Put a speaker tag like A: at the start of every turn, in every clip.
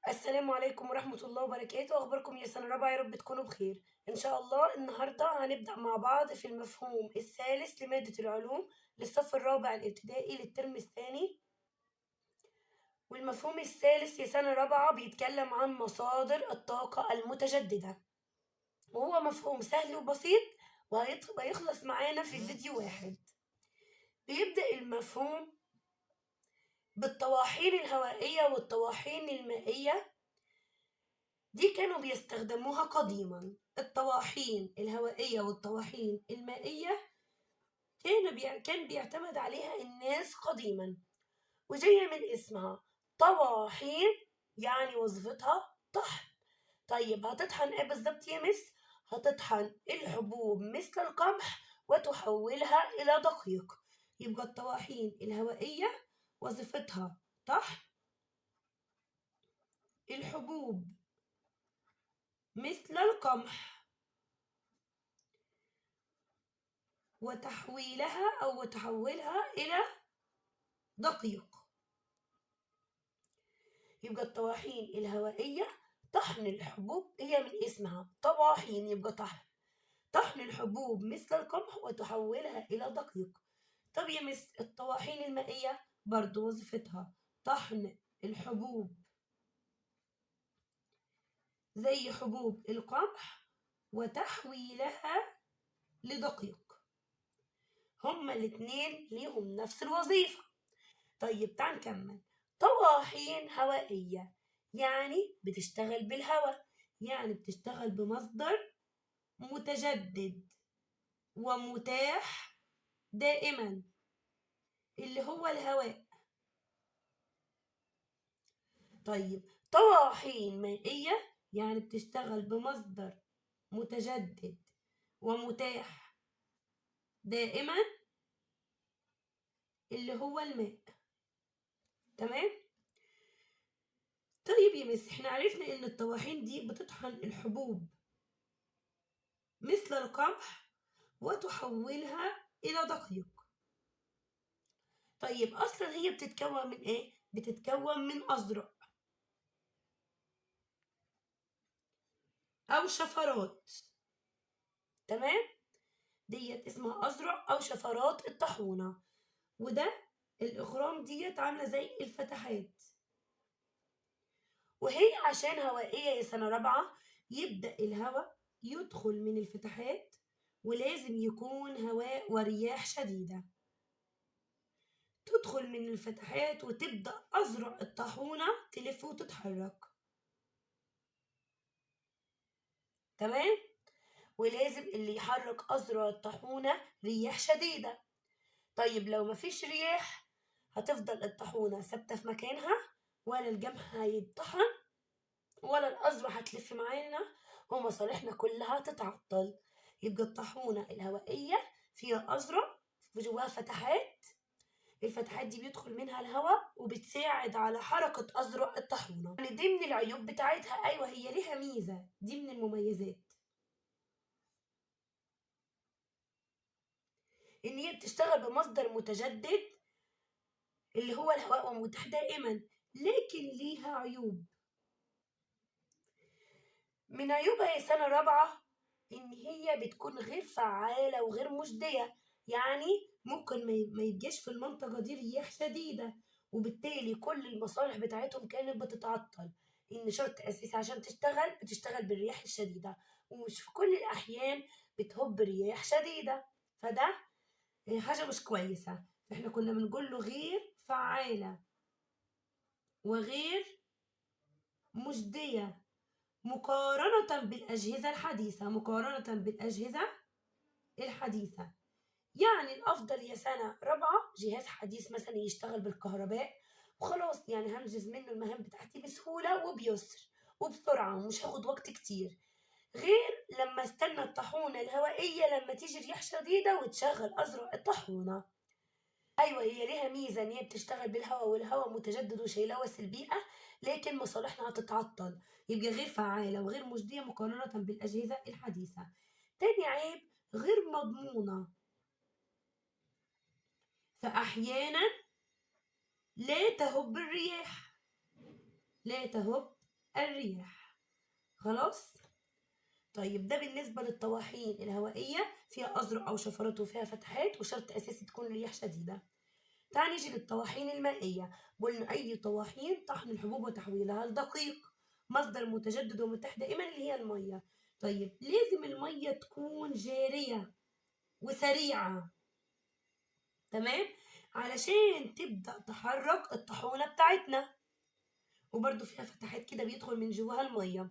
A: السلام عليكم ورحمة الله وبركاته، أخباركم يا سنة رابعة؟ يا رب تكونوا بخير. إن شاء الله النهاردة هنبدأ مع بعض في المفهوم الثالث لمادة العلوم للصف الرابع الابتدائي للترم الثاني. والمفهوم الثالث يا سنة رابعة بيتكلم عن مصادر الطاقة المتجددة، وهو مفهوم سهل وبسيط وهيخلص معانا في فيديو واحد. بيبدأ المفهوم بالطواحين الهوائية والطواحين المائية، دي كانوا بيستخدموها قديما. الطواحين الهوائية والطواحين المائية كان بيعتمد عليها الناس قديما، وجاية من اسمها طواحين، يعني وظيفتها طحن. طيب هتطحن ايه بالظبط يا مس؟ هتطحن الحبوب مثل القمح وتحولها إلى دقيق. يبقى الطواحين الهوائية وظيفتها طحن الحبوب مثل القمح وتحويلها إلى دقيق. يبقى الطواحين الهوائية طحن الحبوب، هي من اسمها طواحين يبقى طحن الحبوب مثل القمح وتحولها إلى دقيق. طب يا مس الطواحين المائية برضو وظيفتها طحن الحبوب زي حبوب القمح وتحويلها لدقيق. هما الاتنين ليهم نفس الوظيفة. طيب تعال نكمل. طواحين هوائية يعني بتشتغل بالهواء، يعني بتشتغل بمصدر متجدد ومتاح دائما اللي هو الهواء. طيب طواحين مائية يعني بتشتغل بمصدر متجدد ومتاح دائما اللي هو الماء. تمام. طيب يا مس احنا عرفنا ان الطواحين دي بتطحن الحبوب مثل القمح وتحولها إلى دقيق. طيب أصلا هي بتتكون من إيه؟ بتتكون من أزرق أو شفرات. تمام؟ ديت اسمها أزرق أو شفرات الطاحونة. وده الإخرام ديت عاملة زي الفتحات، وهي عشان هوائية يا سنة رابعة يبدأ الهواء يدخل من الفتحات، ولازم يكون هواء ورياح شديدة تدخل من الفتحات وتبدأ أزرع الطاحونة تلف وتتحرك. تمام. ولازم اللي يحرك أزرع الطاحونة رياح شديدة. طيب لو مفيش رياح هتفضل الطاحونة ثابتة في مكانها، ولا الجمح هيتطحن ولا الأزرع هتلف معانا، ومصالحنا كلها تتعطل. يبقى الطاحونة الهوائية فيها أزرع وجواها فتحات، الفتحات دي بيدخل منها الهواء وبتساعد على حركة أزرع الطاحونة. يعني دي من العيوب بتاعتها، أيوة هي ليها ميزة، دي من المميزات إن هي بتشتغل بمصدر متجدد اللي هو الهواء ومتاح دائما، لكن ليها عيوب. من عيوبها يا سنة رابعة إن هي بتكون غير فعالة وغير مجدية، يعني ممكن ما يبقاش في المنطقة دي رياح شديدة، وبالتالي كل المصالح بتاعتهم كانت بتتعطل. إن شرط أساسي عشان بتشتغل بالرياح الشديدة، ومش في كل الأحيان بتهب رياح شديدة، فده حاجة مش كويسة. فإحنا كنا بنقول له غير فعالة وغير مجدية مقارنة بالأجهزة الحديثة. يعني الأفضل يا سنة رابعة جهاز حديث مثلا يشتغل بالكهرباء وخلاص، يعني هنجز منه المهام بتاعتي بسهولة وبيسر وبسرعة ومش هاخد وقت كتير، غير لما استنى الطاحونة الهوائية لما تيجي رياح شديدة وتشغل أزرع الطاحونة. أيوة هي ليها ميزة إن هي بتشتغل بالهواء والهواء متجدد وشيلوث البيئة، لكن مصالحنا هتتعطل، يبقى غير فعالة وغير مجدية مقارنة بالأجهزة الحديثة. تاني عيب غير مضمونة، فأحيانا لا تهب الرياح، لا تهب الرياح. خلاص. طيب ده بالنسبة للطواحين الهوائية فيها أزرق أو شفرات وفيها فتحات وشرط أساسي تكون رياح شديدة. تعال نيجي للطواحين المائية. قلنا أي طواحين طحن الحبوب وتحويلها لدقيق، مصدر متجدد ومتاح دائما اللي هي المية. طيب لازم المية تكون جارية وسريعة، تمام، علشان تبدأ تحرك الطاحونة بتاعتنا، وبرده فيها فتحات كده بيدخل من جواها المية.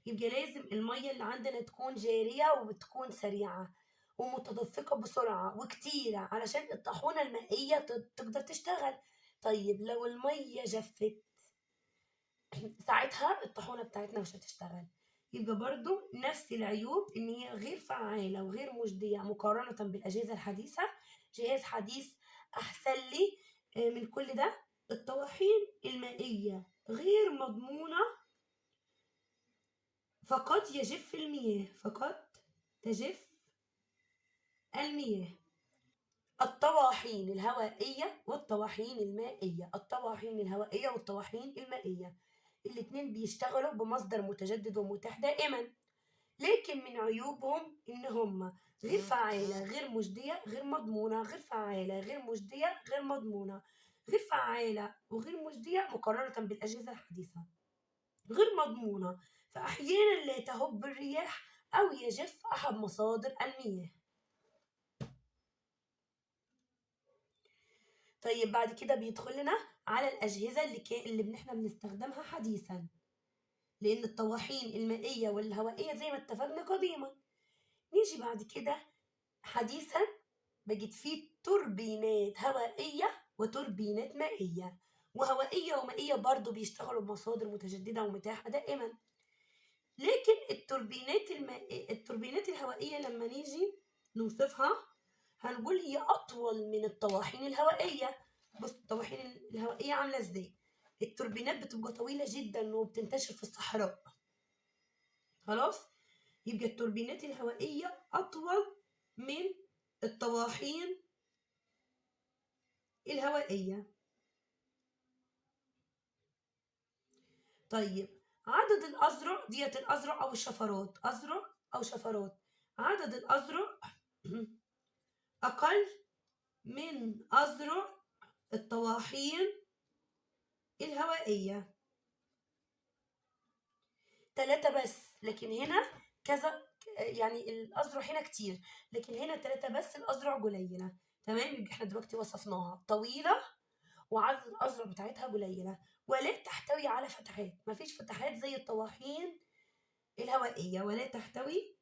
A: يبقى لازم المية اللي عندنا تكون جارية وتكون سريعة ومتدفقة بسرعة وكتيرة علشان الطاحونة المائية تقدر تشتغل. طيب لو المية جفت ساعتها الطاحونة بتاعتنا مش هتشتغل. يبقى برضو نفس العيوب ان هي غير فعالة وغير مجدية مقارنة بالأجهزة الحديثة. جهاز حديث أحسن لي من كل ده. الطواحين المائية غير مضمونة، فقد يجف المياه، فقد تجف المياه. الطواحين الهوائية والطواحين المائية. الطواحين الهوائية والطواحين المائية الاتنين بيشتغلوا بمصدر متجدد ومتاح دائما، لكن من عيوبهم إن هم غير فعالة غير مجدية غير مضمونة. غير فعالة غير مجدية غير مضمونة. غير فعالة وغير مجدية مقارنة بالأجهزة الحديثة. غير مضمونة، فأحيانا لا تهب الرياح أو يجف أحد مصادر المياه. طيب بعد كده بيدخل لنا على الأجهزة اللي احنا بنستخدمها حديثا، لأن الطواحين المائية والهوائية زي ما اتفقنا قديما. نيجي بعد كده حديثا بقت فيه توربينات هوائية وتوربينات مائية. وهوائية ومائية برضو بيشتغلوا بمصادر متجددة ومتاحة دائما. لكن التوربينات الهوائية لما نيجي نوصفها هنقول هي أطول من الطواحين الهوائية. بص الطواحين الهوائية عاملة ازاي؟ التوربينات بتبقى طويلة جدا وبتنتشر في الصحراء. خلاص. يبقى التوربينات الهوائية أطول من الطواحين الهوائية. طيب عدد الأذرع ديت الأذرع أو الشفرات، أذرع أو شفرات، عدد الأذرع أقل من أذرع الطواحين الهوائية. 3 بس، لكن هنا كذا، يعني الأذرع هنا كتير لكن هنا 3 بس الأذرع قليلة. تمام. يبقى احنا دلوقتي وصفناها طويلة وعدد الأذرع بتاعتها قليلة ولا تحتوي على فتحات. مفيش فتحات زي الطواحين الهوائية، ولا تحتوي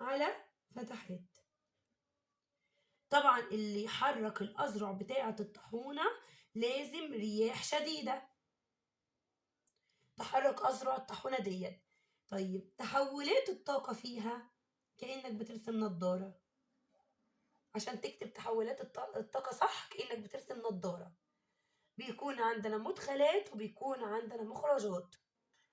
A: على فتحات. طبعا اللي يحرك الأذرع بتاعة الطاحونة لازم رياح شديدة تحرك أذرع الطاحونة ديت. طيب تحولات الطاقة فيها كأنك بترسم نظارة. عشان تكتب تحولات الطاقة صح كأنك بترسم نظارة. بيكون عندنا مدخلات وبيكون عندنا مخرجات.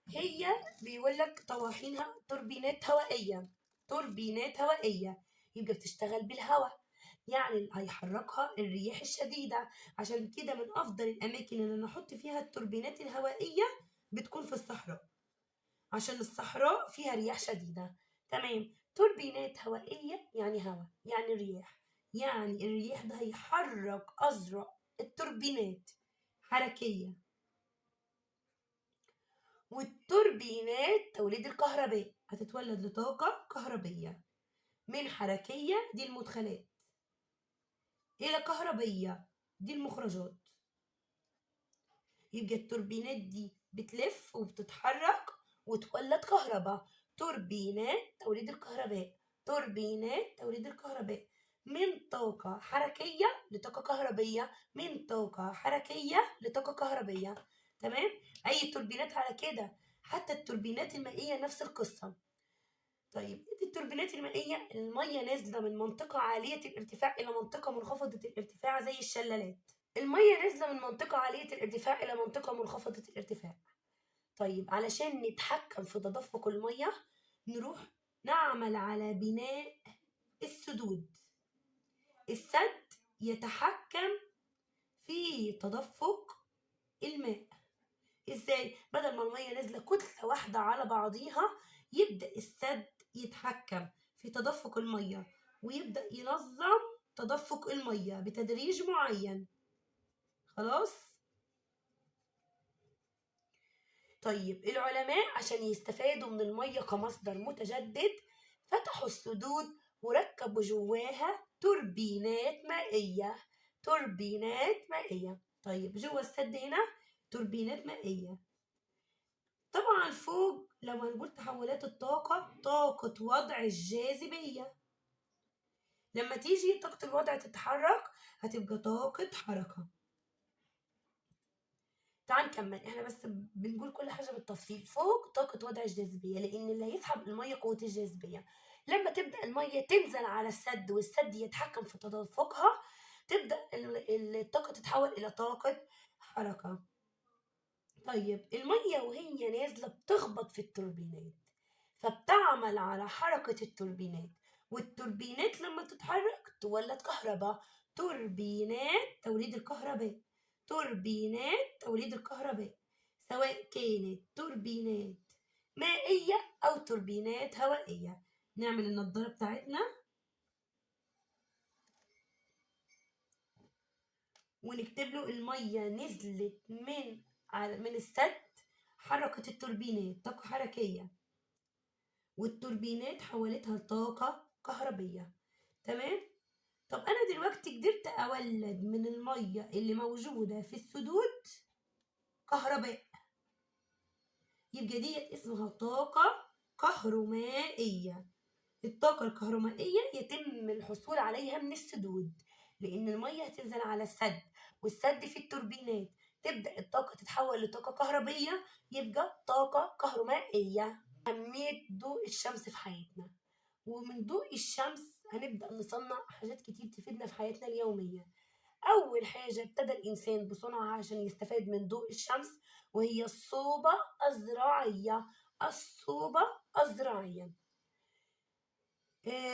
A: هي بيقول لك طواحينها توربينات هوائية. توربينات هوائية يبقى بتشتغل بالهواء، يعني اللي هيحركها الرياح الشديدة. عشان كده من أفضل الأماكن اللي نحط فيها التوربينات الهوائية بتكون في الصحراء، عشان الصحراء فيها رياح شديدة. تمام. توربينات هوائية يعني هواء يعني رياح، يعني الرياح ده هيحرك أذرع التوربينات حركية. والتوربينات توليد الكهرباء هتتولد لطاقة كهربية من حركية دي المدخلات إلى كهربية دي المخرجات. يبقى التوربينات دي بتلف وبتتحرك وتولد كهرباء. توربينات توليد الكهرباء. توربينات توليد الكهرباء من طاقة حركية لطاقة كهربية، من طاقة حركية لطاقة كهربية. تمام. أي توربينات على كده. حتى التوربينات المائية نفس القصة. طيب التوربينات المائية المية نازلة من منطقة عالية الارتفاع إلى منطقة منخفضة الارتفاع زي الشلالات. المية نازلة من منطقة عالية الارتفاع إلى منطقة منخفضة الارتفاع. طيب علشان نتحكم في تدفق المية نروح نعمل على بناء السدود. السد يتحكم في تدفق الماء. ازاي؟ بدل ما المية نازلة كتلة واحدة على بعضيها، يبدأ السد يتحكم في تدفق المية، ويبدأ ينظم تدفق المية بتدريج معين. خلاص؟ طيب العلماء عشان يستفادوا من المية كمصدر متجدد فتحوا السدود وركبوا جواها توربينات مائية. توربينات مائية. طيب جوا السد هنا توربينات مائية. طبعا فوق لو هنقول تحولات الطاقة، طاقة وضع الجاذبية، لما تيجي طاقة الوضع تتحرك هتبقى طاقة حركة. تعال نكمل، احنا بس بنقول كل حاجة بالتفصيل. فوق طاقة وضع الجاذبية، لأن اللي هيسحب المية قوة الجاذبية. لما تبدأ المية تنزل على السد والسد يتحكم في تدفقها، تبدأ الطاقة تتحول إلى طاقة حركة. طيب المية وهي نازلة بتخبط في التوربينات، فبتعمل على حركة التوربينات، والتوربينات لما تتحرك تولد كهرباء. توربينات توليد الكهرباء. توربينات توليد الكهرباء، سواء كانت توربينات مائية أو توربينات هوائية. نعمل النضارة بتاعتنا ونكتب له المية نزلت من السد، حركت التوربينات طاقة حركية، والتوربينات حولتها لطاقة كهربية. تمام؟ طب أنا دلوقتي قدرت أولد من المية اللي موجودة في السدود كهرباء، يبقى ديت اسمها طاقة كهرومائية. الطاقة الكهرومائية يتم الحصول عليها من السدود، لأن المية هتنزل على السد والسد في التوربينات، تبدأ الطاقة تتحول لطاقة كهربية، يبقى طاقة كهرومائية. أهمية ضوء الشمس في حياتنا، ومن ضوء الشمس هنبدأ نصنع حاجات كتير تفيدنا في حياتنا اليومية. أول حاجة ابتدى الإنسان بصنعها عشان يستفاد من ضوء الشمس، وهي الصوبة الزراعية. الصوبة الزراعية.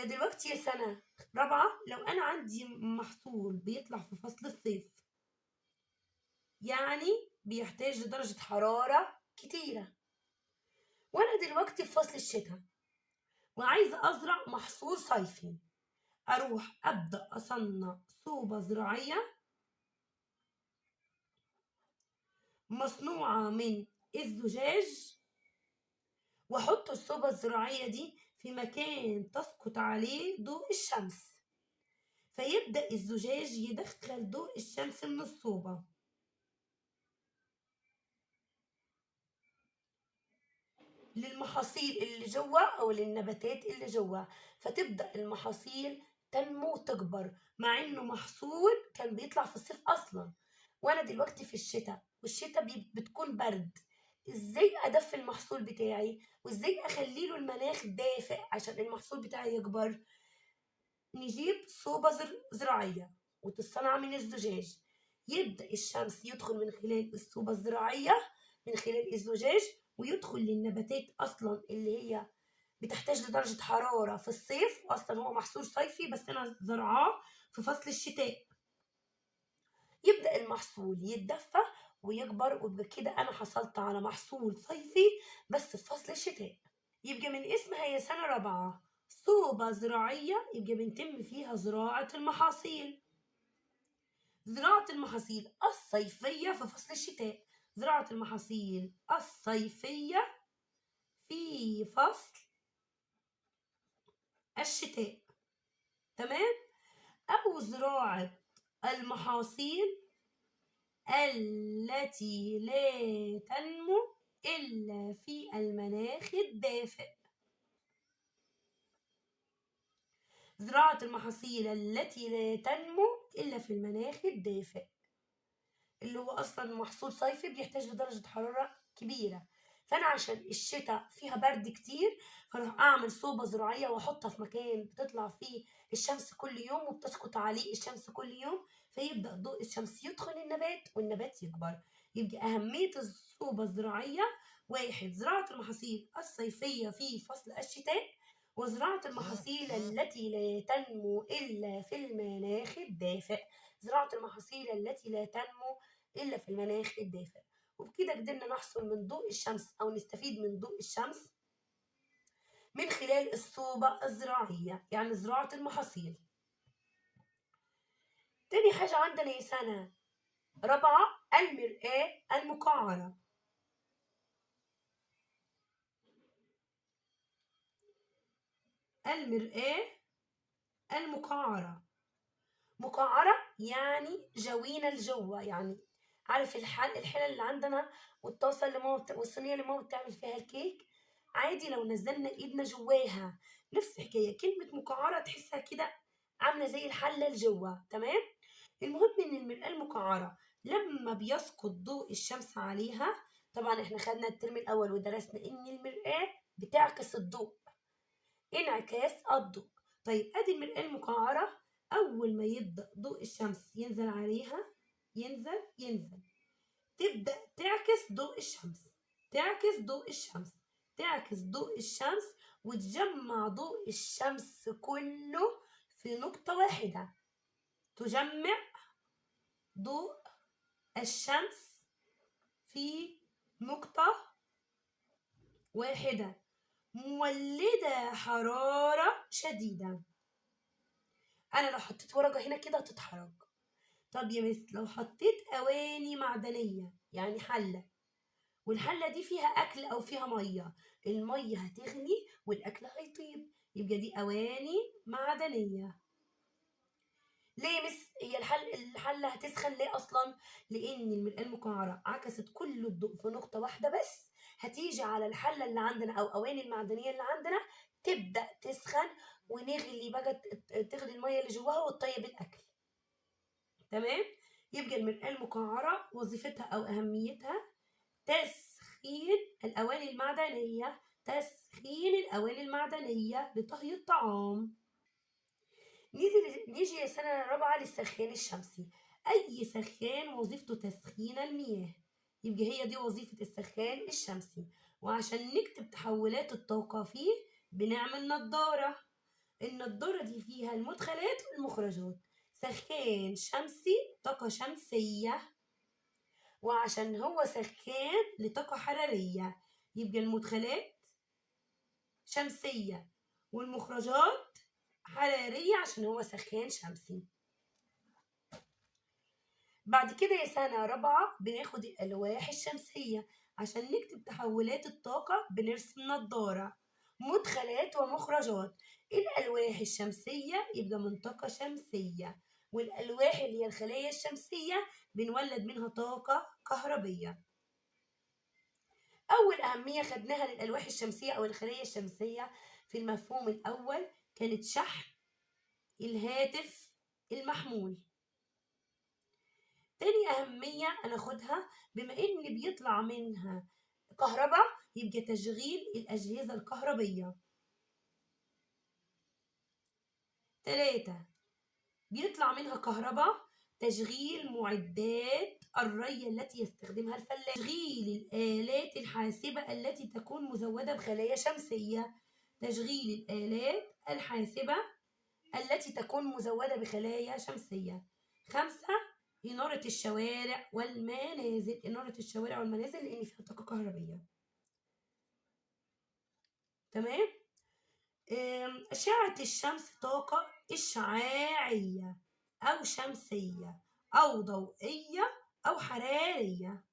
A: دلوقتي يا سنة رابعة، لو أنا عندي محصول بيطلع في فصل الصيف، يعني بيحتاج لدرجة حرارة كتيرة، وأنا دلوقتي في فصل الشتاء وعايزة أزرع محصول صيفي، أروح أبدأ أصنع صوبة زراعية مصنوعة من الزجاج، وأحط الصوبة الزراعية دي في مكان تسقط عليه ضوء الشمس، فيبدأ الزجاج يدخل ضوء الشمس من الصوبة للمحاصيل اللي جوا أو للنباتات اللي جوا، فتبدأ المحاصيل تنمو وتكبر، مع إنه محصول كان بيطلع في الصيف أصلا، وأنا دلوقتي في الشتاء، والشتاء بتكون برد. إزاي أدفي المحصول بتاعي وإزاي أخليله المناخ دافئ عشان المحصول بتاعي يكبر؟ نجيب صوبة زراعية وتصنع من الزجاج، يبدأ الشمس يدخل من خلال الصوبة الزراعية من خلال الزجاج، ويدخل للنباتات أصلا اللي هي بتحتاج لدرجة حرارة في الصيف، أصلا هو محصول صيفي بس أنا زرعاه في فصل الشتاء. يبدأ المحصول يتدفى ويكبر، وبكده أنا حصلت على محصول صيفي بس في فصل الشتاء. يبقى من اسمها يا سنة رابعة صوبة زراعية، يبقى بنتم فيها زراعة المحاصيل. زراعة المحاصيل الصيفية في فصل الشتاء. زراعة المحاصيل الصيفية في فصل الشتاء. تمام؟ أو زراعة المحاصيل التي لا تنمو إلا في المناخ الدافئ. زراعة المحاصيل التي لا تنمو إلا في المناخ الدافئ، اللي هو أصلا محصول صيفي بيحتاج لدرجة حرارة كبيرة، فأنا عشان الشتاء فيها برد كتير فأروح أعمل صوبة زراعية وأحطها في مكان بتطلع فيه الشمس كل يوم وبتسقط عليه الشمس كل يوم، فيبدأ ضوء الشمس يدخل النبات والنبات يكبر. يبقى أهمية الصوبة الزراعية: واحد، زراعة المحاصيل الصيفية في فصل الشتاء، وزراعة المحاصيل التي لا تنمو إلا في المناخ الدافئ. زراعة المحاصيل التي لا تنمو إلا في المناخ الدافئ. وبكده قدرنا نحصل من ضوء الشمس أو نستفيد من ضوء الشمس من خلال الصوبة الزراعية، يعني زراعة المحاصيل. تاني حاجة عندنا يا سنة رابعة المرآة المقعرة. المرآة المقعرة، مقعرة يعني جوينة لجوه، يعني عارف الحلة اللي عندنا والطاسة اللي ماما والصينية اللي ماما بتعمل فيها الكيك، عادي لو نزلنا ايدنا جواها نفس الحكاية. كلمة مقعرة تحسها كده عاملة زي الحلة لجوه، تمام. المهم ان المرآة المقعرة لما بيسقط ضوء الشمس عليها، طبعا احنا خدنا الترم الاول ودرسنا ان المرآة بتعكس الضوء، انعكاس الضوء. طيب ادي المرآة المقعرة، اول ما يبدأ ضوء الشمس ينزل عليها، ينزل تبدأ تعكس ضوء الشمس، تعكس ضوء الشمس، تعكس ضوء الشمس، وتجمع ضوء الشمس كله في نقطة واحدة. تجمع ضوء الشمس في نقطة واحدة مولدة حرارة شديدة. أنا لو حطيت ورقة هنا كده هتتحرك. طب يا مس لو حطيت أواني معدنية يعني حلة، والحلة دي فيها أكل أو فيها مية، المية هتغلي والأكل هيطيب، يبقى دي أواني معدنية. ليه يا مس هي الحلة هتسخن ليه أصلا؟ لأن المرآة المقعرة عكست كل الضوء في نقطة واحدة بس، هتيجي على الحلة اللي عندنا أو أواني المعدنية اللي عندنا تبدأ تسخن ونغلي بقى، تغلي المية اللي جواها وتطيب الأكل، تمام. يبقى المرآة المقعرة وظيفتها أو أهميتها تسخين الأواني المعدنية، تسخين الأواني المعدنية لطهي الطعام. نيجي يا سنة رابعة للسخان الشمسي. أي سخان وظيفته تسخين المياه، يبقى هي دي وظيفة السخان الشمسي. وعشان نكتب تحولات الطاقة فيه بنعمل نضارة، النضارة دي فيها المدخلات والمخرجات. سخان شمسي طاقة شمسية، وعشان هو سخان لطاقة حرارية يبقى المدخلات شمسية والمخرجات حرارية عشان هو سخان شمسي. بعد كده يا سنة رابعة بناخد الألواح الشمسية، عشان نكتب تحولات الطاقة بنرسم نضارة، مدخلات ومخرجات. الألواح الشمسية يبقى من طاقة شمسية، والألواح اللي هي الخلايا الشمسية بنولد منها طاقة كهربية. أول أهمية خدناها للألواح الشمسية أو الخلايا الشمسية في المفهوم الأول كانت شحن الهاتف المحمول. تاني أهمية هناخدها بما إن بيطلع منها كهرباء يبقى تشغيل الأجهزة الكهربية. 3 بيطلع منها كهرباء تشغيل معدات الري التي يستخدمها الفلاح، تشغيل الآلات الحاسبة التي تكون مزودة بخلايا شمسية، تشغيل الآلات الحاسبة التي تكون مزودة بخلايا شمسية. 5 إنارة الشوارع والمنازل، إنارة الشوارع والمنازل لأن فيها طاقة كهربية، تمام. أشعة الشمس طاقة إشعاعية أو شمسية أو ضوئية أو حرارية.